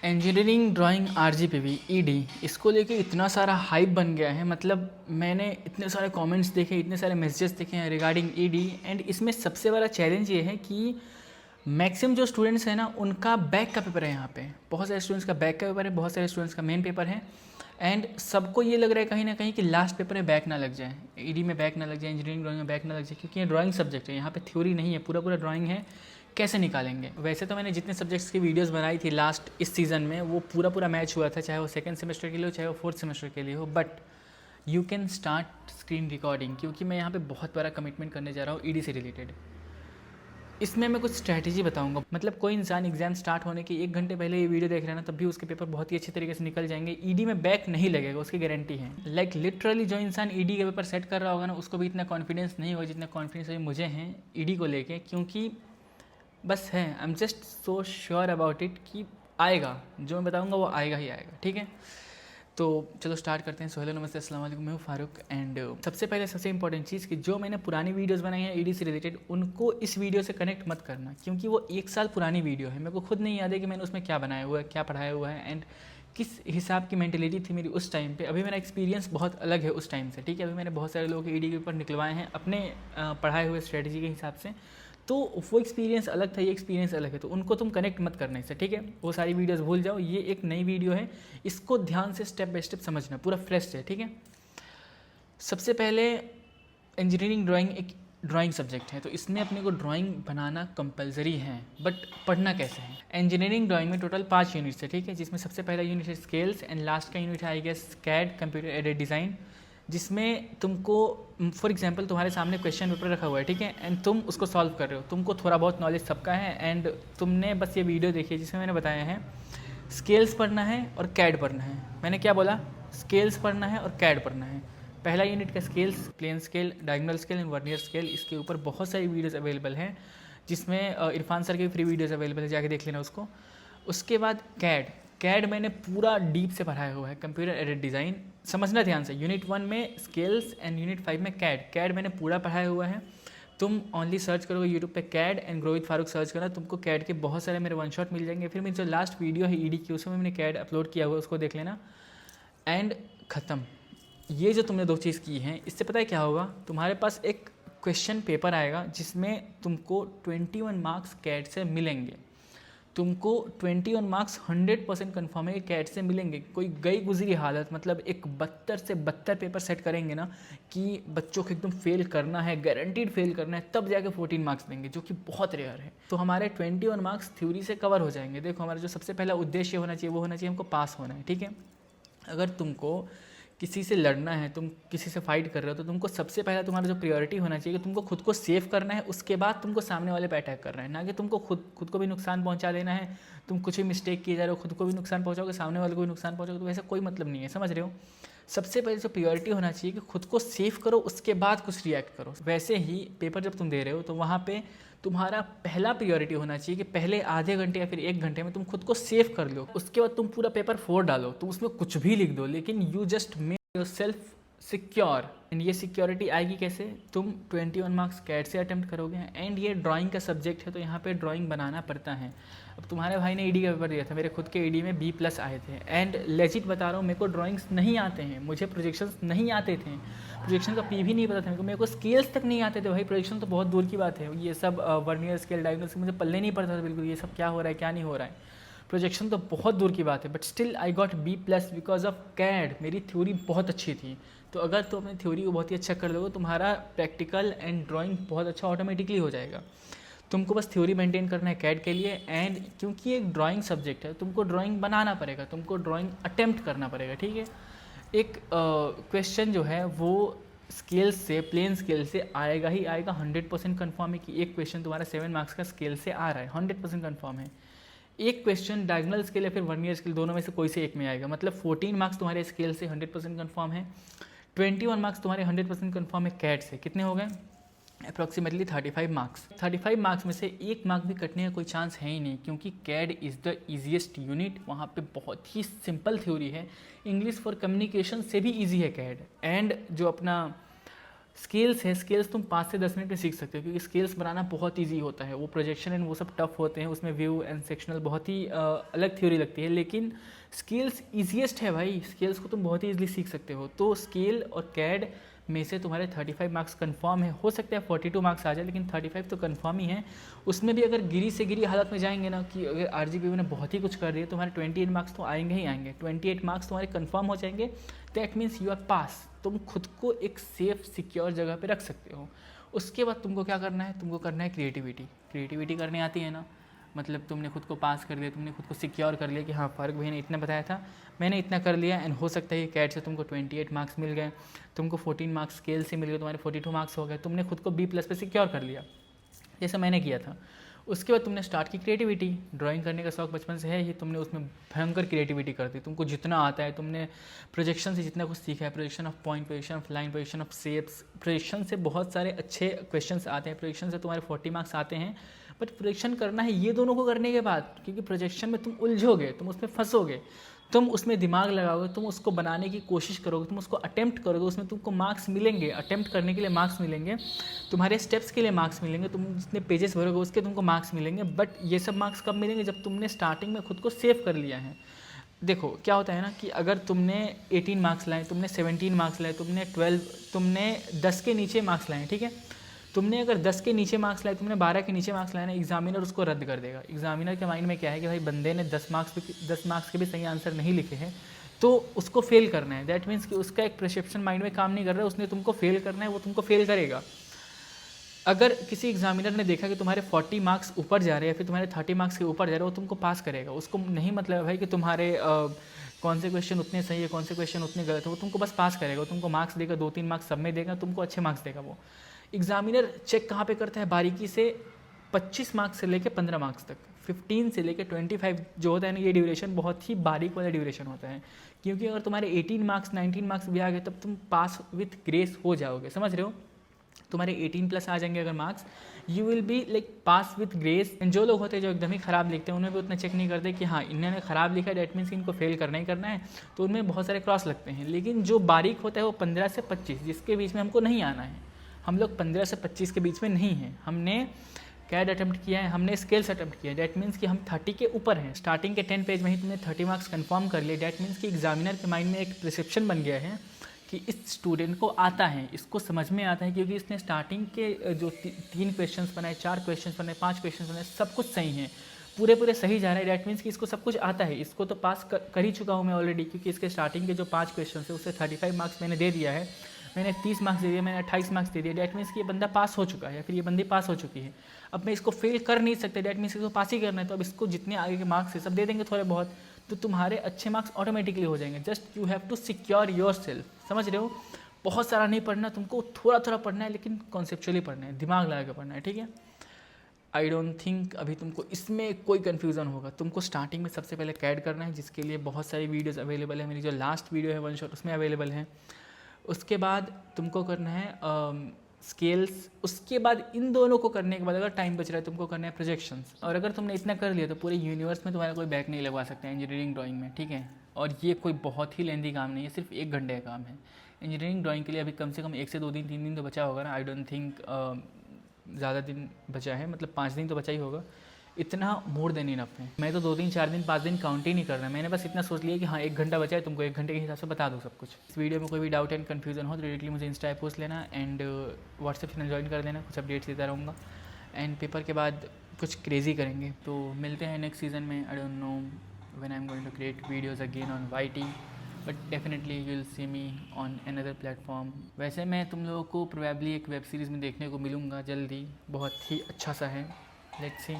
Engineering drawing RGPV ED इसको लेके इतना सारा हाइप बन गया है। मतलब मैंने इतने सारे कमेंट्स देखे, इतने सारे मैसेजेस देखे हैं रिगार्डिंग ईडी। एंड इसमें सबसे बड़ा चैलेंज ये है कि मैक्सिमम जो स्टूडेंट्स हैं ना, उनका बैक का पेपर है। यहाँ पे बहुत सारे स्टूडेंट्स का बैक का पेपर है, बहुत सारे स्टूडेंट्स का मेन पेपर है। एंड सबको ये लग रहा है कहीं ना कहीं कि लास्ट पेपर में बैक ना लग जाए, ईडी में बैक ना लग जाए, इंजीनियरिंग ड्राइंग में बैक ना लग जाए, क्योंकि ये ड्राइंग सब्जेक्ट है। यहाँ पे थ्योरी नहीं है, पूरा पूरा ड्राइंग है। कैसे निकालेंगे? वैसे तो मैंने जितने सब्जेक्ट्स की वीडियोस बनाई थी लास्ट इस सीज़न में, वो पूरा पूरा मैच हुआ था, चाहे वो सेकंड सेमेस्टर के लिए हो, चाहे वो फोर्थ सेमेस्टर के लिए हो। But you can start screen recording, क्योंकि मैं यहाँ पे बहुत बड़ा कमिटमेंट करने जा रहा हूँ ईडी से रिलेटेड। इसमें मैं कुछ स्ट्रैटेजी बताऊंगा। मतलब कोई इंसान एग्जाम स्टार्ट होने के 1 घंटे पहले ये वीडियो देख रहा है ना, तब भी उसके पेपर बहुत ही अच्छी तरीके से निकल जाएंगे। ईडी में बैक नहीं लगेगा, उसकी गारंटी है। लाइक लिटरली जो इंसान ईडी के पेपर सेट कर रहा होगा ना, उसको भी इतना कॉन्फिडेंस नहीं होगा जितना कॉन्फिडेंस अभी मुझे है ईडी को लेके। क्योंकि बस है, I am just so sure about it कि आएगा, जो मैं बताऊंगा वो आएगा ही आएगा। ठीक है, तो चलो स्टार्ट करते हैं। सो हेलो, नमस्ते, अस्सलाम वालेकुम, मैं हूँ फारूक। एंड सबसे पहले सबसे इंपॉर्टेंट चीज़ कि जो मैंने पुरानी वीडियोस बनाई हैं ईडी से रिलेटेड, उनको इस वीडियो से कनेक्ट मत करना, क्योंकि वो 1 साल पुरानी वीडियो है। मेरे को खुद नहीं याद है कि मैंने उसमें क्या बनाया हुआ है, क्या पढ़ाया हुआ है, एंड किस हिसाब की मेंटेलिटी थी मेरी उस टाइम पे। अभी मेरा एक्सपीरियंस बहुत अलग है उस टाइम से। ठीक है, अभी मैंने बहुत सारे लोगों के ईडी के ऊपर निकलवाए हैं अपने पढ़ाए हुए स्ट्रेटजी के हिसाब से। तो वो एक्सपीरियंस अलग था, ये एक्सपीरियंस अलग है, तो उनको तुम कनेक्ट मत करना इससे। ठीक है, वो सारी वीडियोस भूल जाओ, ये एक नई वीडियो है, इसको ध्यान से स्टेप बाय स्टेप समझना, पूरा फ्रेश है। ठीक है, सबसे पहले इंजीनियरिंग ड्राइंग एक ड्राइंग सब्जेक्ट है, तो इसमें अपने को ड्राइंग बनाना कंपलसरी है। बट पढ़ना कैसे है? इंजीनियरिंग ड्राइंग में टोटल 5 यूनिट्स है। ठीक है, जिसमें सबसे पहला यूनिट है स्केल्स, एंड लास्ट का यूनिट है I guess CAD, computer aided design, जिसमें तुमको फॉर एग्जांपल तुम्हारे सामने क्वेश्चन पेपर रखा हुआ है। ठीक है, एंड तुम उसको सॉल्व कर रहे हो, तुमको थोड़ा बहुत नॉलेज सबका है, एंड तुमने बस ये वीडियो देखी है जिसमें मैंने बताया है स्केल्स पढ़ना है और कैड पढ़ना है। मैंने क्या बोला? स्केल्स पढ़ना है और कैड पढ़ना है। पहला यूनिट का scales, plane scale, diagonal scale and vernier scale, इसके ऊपर बहुत सारी वीडियोस अवेलेबल हैं, जिसमें इरफान सर के फ्री वीडियोस अवेलेबल है, जाके देख लेना उसको। उसके बाद कैड, कैड मैंने पूरा डीप से पढ़ाया हुआ है, कंप्यूटर एडेड डिज़ाइन। समझना ध्यान से, यूनिट 1 में स्केल्स एंड यूनिट 5 में कैड। कैड मैंने पूरा पढ़ाया हुआ है। तुम ओनली सर्च करोगे यूट्यूब पे CAD and grow with Farooq search करना, तुमको कैड के बहुत सारे मेरे वन शॉट मिल जाएंगे। फिर मेरी जो लास्ट वीडियो है ईडी की, उसमें मैंने कैड अपलोड किया हुआ है, उसको देख लेना। एंड ख़त्म। ये जो तुमने 2 चीज़ की हैं, इससे पता है क्या होगा? तुम्हारे पास एक क्वेश्चन पेपर आएगा जिसमें तुमको 21 मार्क्स कैड से मिलेंगे। तुमको 21 मार्क्स 100% कन्फर्म है कि कैट से मिलेंगे। कोई गई गुजरी हालत, मतलब एक 72 से 72 पेपर सेट करेंगे ना कि बच्चों को एकदम फेल करना है, गारंटीड फेल करना है, तब जाके 14 मार्क्स देंगे, जो कि बहुत रेयर है। तो हमारे 21 मार्क्स थ्योरी से कवर हो जाएंगे। देखो, हमारा जो सबसे पहला उद्देश्य होना चाहिए वो होना चाहिए हमको पास होना है। ठीक है, अगर तुमको किसी से लड़ना है, तुम किसी से फाइट कर रहे हो, तो तुमको सबसे पहला तुम्हारा जो प्रायोरिटी होना चाहिए कि तुमको खुद को सेव करना है, उसके बाद तुमको सामने वाले पे अटैक करना है, ना कि तुमको खुद को भी नुकसान पहुंचा देना है। तुम कुछ भी मिस्टेक किए जा रहे हो, खुद को भी नुकसान पहुंचाओगे, सामने वाले को भी नुकसान पहुंचाओगे, तो वैसा कोई मतलब नहीं है। समझ रहे हो? सबसे पहले जो प्रायोरिटी होना चाहिए कि खुद को सेव करो, उसके बाद कुछ रिएक्ट करो। वैसे ही पेपर जब तुम दे रहे हो, तो वहाँ पे तुम्हारा पहला प्रायोरिटी होना चाहिए कि पहले आधे घंटे या फिर 1 घंटे में तुम खुद को सेव कर लो। उसके बाद तुम पूरा पेपर फोड़ डालो, तुम उसमें कुछ भी लिख दो, लेकिन you just make yourself secure. And ये सिक्योरिटी आएगी कैसे? तुम 21 मार्क्स कैट से अटेम्प्ट करोगे, एंड ये ड्राइंग का सब्जेक्ट है, तो यहाँ पे ड्राइंग बनाना पड़ता है। अब तुम्हारे भाई ने ईडी का पेपर दिया था, मेरे खुद के ईडी में B+ आए थे, एंड लेजिट बता रहा हूँ, मेरे को ड्राइंग्स नहीं आते हैं, मुझे प्रोजेक्शंस नहीं आते थे, प्रोजेक्शन का P भी नहीं पता था मेरे को स्केल्स तक नहीं आते थे भाई। प्रोजेक्शन तो बहुत दूर की बात है, ये सब वर्नियर स्केल, डायगोनल स्केल मुझे पल्ले नहीं पड़ता था बिल्कुल, ये सब क्या हो रहा है क्या नहीं हो रहा है। प्रोजेक्शन तो बहुत दूर की बात है, but still I got B+ because of CAD. मेरी थ्योरी बहुत अच्छी थी। तो अगर तुम अपनी थ्योरी को बहुत ही अच्छा कर दोगे, तुम्हारा प्रैक्टिकल एंड ड्राइंग बहुत अच्छा ऑटोमेटिकली हो जाएगा। तुमको बस थ्योरी मेंटेन करना है कैड के लिए, एंड क्योंकि एक ड्राइंग सब्जेक्ट है, तुमको ड्राइंग बनाना पड़ेगा, तुमको ड्राइंग अटेम्प्ट करना पड़ेगा। ठीक है, एक क्वेश्चन जो है वो स्केल से, प्लेन स्केल से आएगा ही आएगा। 100% कन्फर्म है कि एक क्वेश्चन तुम्हारा 7 मार्क्स का स्केल से आ रहा है, 100% कन्फर्म है। एक क्वेश्चन डायगोनल स्केल या फिर वर्नियर स्केल, दोनों में से कोई से एक में आएगा। मतलब 14 मार्क्स तुम्हारे स्केल से 100% कन्फर्म है, 21 मार्क्स तुम्हारे 100% कन्फर्म है कैट से। कितने हो गए? Approximately 35 marks. 35 मार्क्स में से 1 मार्क भी कटने का कोई चांस है ही नहीं, क्योंकि CAD is the easiest unit. वहाँ पे बहुत ही सिंपल थ्योरी है, इंग्लिश फॉर कम्युनिकेशन से भी ईजी है कैड। एंड जो अपना स्केल्स है, स्केल्स तुम 5 से 10 मिनट में सीख सकते हो, क्योंकि स्केल्स बनाना बहुत ईजी होता है। वो प्रोजेक्शन एंड वो सब टफ होते हैं, उसमें व्यू एंड सेक्शनल बहुत ही अलग थ्योरी लगती है, लेकिन स्केल्स ईजीएस्ट है भाई। स्केल्स को तुम बहुत ही ईजिली सीख सकते हो। तो स्केल और कैड में से तुम्हारे 35 मार्क्स कंफर्म है। हो सकता है 42 मार्क्स आ जाए, लेकिन 35 तो कंफर्म ही है। उसमें भी अगर गिरी से गिरी हालत में जाएंगे ना, कि अगर आरजीपीवी ने बहुत ही कुछ कर दिया, तुम्हारे 28 मार्क्स तो आएंगे ही आएंगे। 28 मार्क्स तुम्हारे कंफर्म हो जाएंगे, दैट मीन्स यू आर पास। तुम खुद को एक सेफ सिक्योर जगह पे रख सकते हो। उसके बाद तुमको क्या करना है, तुमको करना है क्रिएटिविटी। क्रिएटिविटी करनी आती है ना, मतलब तुमने खुद को पास कर लिया, तुमने खुद को सिक्योर कर लिया कि हाँ फ़र्क भाई ने इतना बताया था, मैंने इतना कर लिया, एंड हो सकता है कि कैट से तुमको 28 मार्क्स मिल गए, तुमको 14 मार्क्स स्केल से मिल गए, तुम्हारे 42 मार्क्स हो गए, तुमने खुद को B+ पे सिक्योर कर लिया, जैसे मैंने किया था। उसके बाद तुमने स्टार्ट की क्रिएटिविटी। ड्राइंग करने का शौक बचपन से है ही, तुमने उसमें भयंकर क्रिएटिविटी कर दी। तुमको जितना आता है, तुमने प्रोजेक्शन से जितना कुछ सीखा है, projection of point, projection of line, projection of shapes, projection से बहुत सारे अच्छे क्वेश्चंस आते हैं। प्रोजेक्शन से तुम्हारे 40 मार्क्स आते हैं, बट प्रोजेक्शन करना है ये दोनों को करने के बाद, क्योंकि प्रोजेक्शन में तुम उलझोगे, तुम उसमें फंसोगे, तुम उसमें दिमाग लगाओगे, तुम उसको बनाने की कोशिश करोगे, तुम उसको अटेम्प्ट करोगे, उसमें तुमको मार्क्स मिलेंगे, अटेम्प्ट करने के लिए मार्क्स मिलेंगे, तुम्हारे स्टेप्स के लिए मार्क्स मिलेंगे, तुम जितने पेजेस भरोगे उसके तुमको मार्क्स मिलेंगे। बट ये सब मार्क्स कब मिलेंगे, जब तुमने स्टार्टिंग में खुद को सेव कर लिया है। देखो क्या होता है ना, कि अगर तुमने 18 मार्क्स लाए, तुमने 17 मार्क्स लाए, तुमने 10 के नीचे मार्क्स लाए, ठीक है, तुमने अगर 10 के नीचे मार्क्स लाए, तुमने 12 के नीचे मार्क्स लाए ना, एग्जामिनर उसको रद्द कर देगा। एग्जामिनर के माइंड में क्या है कि भाई बंदे ने 10 मार्क्स के भी सही आंसर नहीं लिखे हैं, तो उसको फेल करना है। दैट मीन्स कि उसका एक परसेप्शन माइंड में काम नहीं कर रहा है, उसने तुमको फेल करना है, वो तुमको फेल करेगा। अगर किसी एग्जामिनर ने देखा कि तुम्हारे 40 मार्क्स ऊपर जा रहे हैं, फिर तुम्हारे 30 मार्क्स के ऊपर जा रहे हैं, वो तुमको पास करेगा। उसको नहीं मतलब है भाई कि तुम्हारे कौन से क्वेश्चन उतने सही है, कौन से क्वेश्चन उतने गलत है, वो तुमको बस पास करेगा। वो तुमको मार्क्स देगा, 2-3 मार्क्स सब में देगा, तुमको अच्छे मार्क्स देगा। वो एग्जामिनर चेक कहाँ पे करता है बारीकी से, 25 मार्क्स से लेकर 15 मार्क्स तक, 15 से लेकर 25 जो होता है ना, ये ड्यूरेशन बहुत ही बारीक वाला ड्यूरेशन होता है। क्योंकि अगर तुम्हारे 18 मार्क्स 19 मार्क्स भी आ गए, तब तुम पास विथ ग्रेस हो जाओगे। समझ रहे हो, तुम्हारे 18+ आ जाएंगे अगर marks, you will be like pass with grace. And जो लोग होते हैं जो एकदम ही ख़राब लिखते हैं, उन्हें भी उतना चेक नहीं करते कि हाँ इन्होंने ख़राब लिखा है, डेट मीन्स इनको फेल करना ही करना है, तो उनमें बहुत सारे क्रॉस लगते हैं। लेकिन जो बारीक होता है वो 15 से 25, जिसके बीच में हमको नहीं आना है। हम लोग 15 से 25 के बीच में नहीं हैं। हमने कैड अटैम्प्ट किया है, हमने स्केल्स अटैम्प्ट किया है, डैट मीन्स कि हम 30 के ऊपर हैं। स्टार्टिंग के 10 पेज में ही तुमने 30 मार्क्स कंफर्म कर लिए, डैट मीन्स कि एग्जामिनर के माइंड में एक परसेप्शन बन गया है कि इस स्टूडेंट को आता है, इसको समझ में आता है, क्योंकि इसने स्टार्टिंग के जो 3 क्वेश्चंस बनाए, 4 क्वेश्चंस बनाए, 5 क्वेश्चंस बनाए, सब कुछ सही है, पूरे सही जा रहा है। डैट मीन्स कि इसको सब कुछ आता है, इसको तो पास कर ही चुका हूँ मैं ऑलरेडी, क्योंकि इसके स्टार्टिंग के जो 5 क्वेश्चन है उससे 35 मार्क्स मैंने दे दिया है, मैंने 30 मार्क्स दे दिया, मैंने 28 मार्क्स दे दिया। डैट मीन्स कि ये बंदा पास हो चुका है, या फिर ये बंदी पास हो चुकी है। अब मैं इसको फेल कर नहीं सकता, डैट मीन्स इसको पास ही करना है, तो अब इसको जितने आगे के मार्क्स है सब दे देंगे थोड़े बहुत, तो तुम्हारे अच्छे मार्क्स ऑटोमेटिकली हो जाएंगे। Just you have to secure yourself. समझ रहे हो, बहुत सारा नहीं पढ़ना, तुमको थोड़ा पढ़ना है, लेकिन कॉन्सेप्चुअली पढ़ना है, दिमाग लगा के पढ़ना है, ठीक है। आई डोंट थिंक अभी तुमको इसमें कोई कन्फ्यूज़न होगा। तुमको स्टार्टिंग में सबसे पहले कैड करना है, जिसके लिए बहुत सारी वीडियोस अवेलेबल है। मेरी जो लास्ट वीडियो है 1 शॉट, उसमें अवेलेबल है। उसके बाद तुमको करना है स्केल्स। उसके बाद इन दोनों को करने के बाद अगर टाइम बच रहा है, तुमको करना है प्रोजेक्शंस। और अगर तुमने इतना कर लिया तो पूरे यूनिवर्स में तुम्हारा कोई बैक नहीं लगवा सकता इंजीनियरिंग ड्राइंग में, ठीक है। और ये कोई बहुत ही लेंदी काम नहीं है, सिर्फ 1 घंटे का काम है। इंजीनियरिंग ड्राइंग के लिए अभी कम से कम 1 से 2 दिन 3 दिन तो बचा होगा ना। आई डोंट थिंक ज़्यादा दिन बचा है, मतलब 5 दिन तो बचा ही होगा। इतना मोर देन इनफ है। मैं तो 2 दिन 4 दिन 5 दिन काउंट ही नहीं कर रहा। मैंने बस इतना सोच लिया कि हाँ 1 घंटा बचा है, तुमको 1 घंटे के हिसाब से बता दो सब कुछ। इस वीडियो में कोई भी डाउट एंड कन्फ्यूजन हो तो डायरेक्टली मुझे इंस्टा पे पोस्ट लेना, एंड व्हाट्सएप चैनल ज्वाइन कर देना, कुछ अपडेट्स देता रहूँगा। एंड पेपर के बाद कुछ क्रेजी करेंगे, तो मिलते हैं नेक्स्ट सीज़न में। I don't know when I am going to create videos again on YT, but definitely you will see me on another platform. वैसे मैं तुम लोगों को प्रोबेबली एक वेब सीरीज़ में देखने को मिलूँगा जल्दी, बहुत ही अच्छा सा है, लेट्स सी।